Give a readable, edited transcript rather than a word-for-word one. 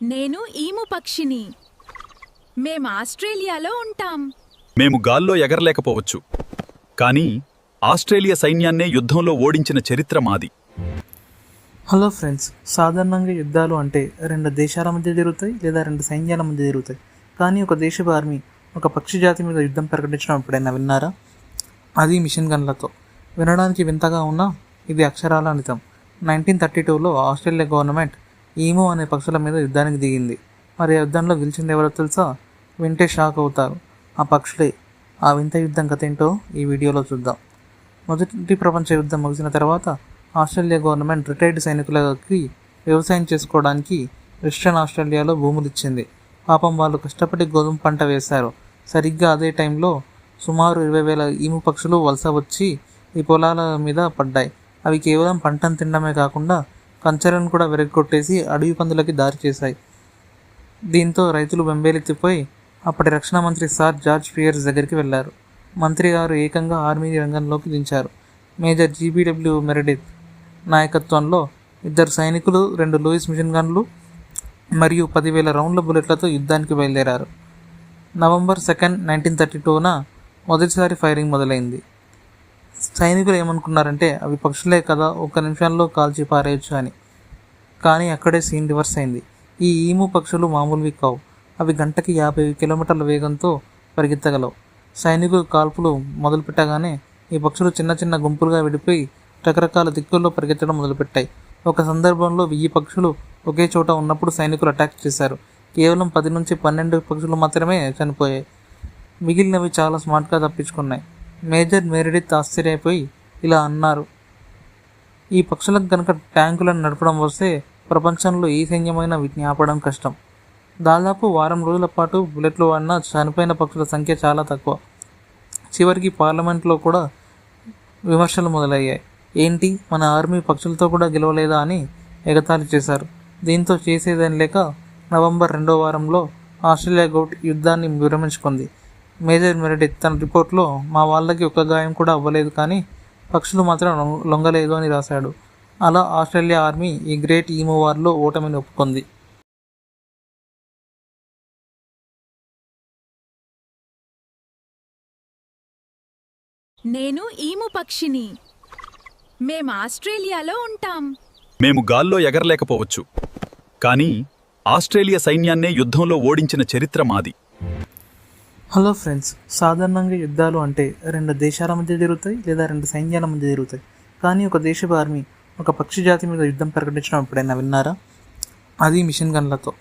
నేను ఈము పక్షిని. మేం ఆస్ట్రేలియాలో ఉంటాం. మేము గాల్లో ఎగరలేకపోవచ్చు, కానీ ఆస్ట్రేలియా సైన్యాన్నే యుద్ధంలో ఓడించిన చరిత్ర మాది. హలో ఫ్రెండ్స్, సాధారణంగా యుద్ధాలు అంటే రెండు దేశాల మధ్య జరుగుతాయి లేదా రెండు సైన్యాల మధ్య జరుగుతాయి. కానీ ఒక దేశపు ఆర్మీ ఒక పక్షి జాతి మీద యుద్ధం ప్రకటించడం ఎప్పుడైనా విన్నారా? అది మిషన్ గన్లతో. వినడానికి వింతగా ఉన్నా ఇది అక్షరాల నిజం. 1932లో ఆస్ట్రేలియా గవర్నమెంట్ ఈమో అనే పక్షుల మీద యుద్ధానికి దిగింది. మరి ఆ యుద్ధంలో గెలిచింది ఎవరో తెలుసా? వింటే షాక్ అవుతారు. ఆ పక్షులే. ఆ వింత యుద్ధం కథ ఏంటో ఈ వీడియోలో చూద్దాం. మొదటి ప్రపంచ యుద్ధం ముగిసిన తర్వాత ఆస్ట్రేలియా గవర్నమెంట్ రిటైర్డ్ సైనికులకి వ్యవసాయం చేసుకోవడానికి వెస్ట్రన్ ఆస్ట్రేలియాలో భూములు ఇచ్చింది. పాపం వాళ్ళు కష్టపడి గోధుమ పంట వేశారు. సరిగ్గా అదే టైంలో సుమారు 20,000 ఈము పక్షులు వలస వచ్చి ఈ పొలాల మీద పడ్డాయి. అవి కేవలం పంటను తినడమే కాకుండా కంచెలను కూడా విరగొట్టేసి అడవి పందులకి దారి చేశాయి. దీంతో రైతులు బెంబేలెత్తిపోయి అప్పటి రక్షణ మంత్రి సార్ జార్జ్ పియర్స్ దగ్గరికి వెళ్లారు. మంత్రి గారు ఏకంగా ఆర్మీ రంగంలోకి దించారు. మేజర్ జీబీడబ్ల్యూ మెరిడిత్ నాయకత్వంలో 2 సైనికులు, 2 లూయిస్ మిషన్ గన్లు మరియు 10,000 రౌండ్ల బుల్లెట్లతో యుద్ధానికి బయలుదేరారు. నవంబర్ 2, 1932న మొదటిసారి ఫైరింగ్ మొదలైంది. సైనికులు ఏమనుకున్నారంటే అవి పక్షులే కదా, 1 నిమిషంలో కాల్చి పారేయచ్చు అని. కానీ అక్కడే సీన్ రివర్స్ అయింది. ఈ ఈము పక్షులు మామూలువి కావు. అవి గంటకి 50 కిలోమీటర్ల వేగంతో పరిగెత్తగలవు. సైనికులు కాల్పులు మొదలుపెట్టగానే ఈ పక్షులు చిన్న చిన్న గుంపులుగా విడిపోయి రకరకాల దిక్కుల్లో పరిగెత్తడం మొదలుపెట్టాయి. ఒక సందర్భంలో 1000 పక్షులు ఒకే చోట ఉన్నప్పుడు సైనికులు అటాక్ చేశారు. కేవలం 10 నుంచి 12 పక్షులు మాత్రమే చనిపోయాయి. మిగిలినవి చాలా స్మార్ట్గా తప్పించుకున్నాయి. మేజర్ మెరిడిత్ ఆశ్చర్యపోయి ఇలా అన్నారు, ఈ పక్షులకు కనుక ట్యాంకులను నడపడం వస్తే ప్రపంచంలో ఏ సైన్యమైనా వీటిని ఆపడం కష్టం. దాదాపు వారం రోజుల పాటు బుల్లెట్లు వాడిన చనిపోయిన పక్షుల సంఖ్య చాలా తక్కువ. చివరికి పార్లమెంట్లో కూడా విమర్శలు మొదలయ్యాయి. ఏంటి, మన ఆర్మీ పక్షులతో కూడా గెలవలేదా అని ఎగతాళి చేశారు. దీంతో చేసేదని లేక నవంబర్ 2వ వారంలో ఆస్ట్రేలియా యుద్ధాన్ని విరమించుకుంది. మేజర్ మెరిడిత్ తన రిపోర్ట్లో మా వాళ్ళకి ఒక గాయం కూడా అవ్వలేదు, కానీ పక్షులు మాత్రం లొంగలేదు అని రాశాడు. అలా ఆస్ట్రేలియా ఆర్మీ ఈ గ్రేట్ ఈమో వార్లో ఓటమిని ఒప్పుకుంది. నేను ఈము పక్షిని. మేం ఆస్ట్రేలియాలో ఉంటాం. మేము గాల్లో ఎగరలేకపోవచ్చు, కానీ ఆస్ట్రేలియా సైన్యాన్నే యుద్ధంలో ఓడించిన చరిత్ర మాది. హలో ఫ్రెండ్స్, సాధారణంగా యుద్ధాలు అంటే రెండు దేశాల మధ్య జరుగుతాయి లేదా రెండు సైన్యాల మధ్య జరుగుతాయి. కానీ ఒక దేశపు ఆర్మీ ఒక పక్షి జాతి మీద యుద్ధం ప్రకటించడం ఎప్పుడైనా విన్నారా? అది మిషన్ గన్లతో.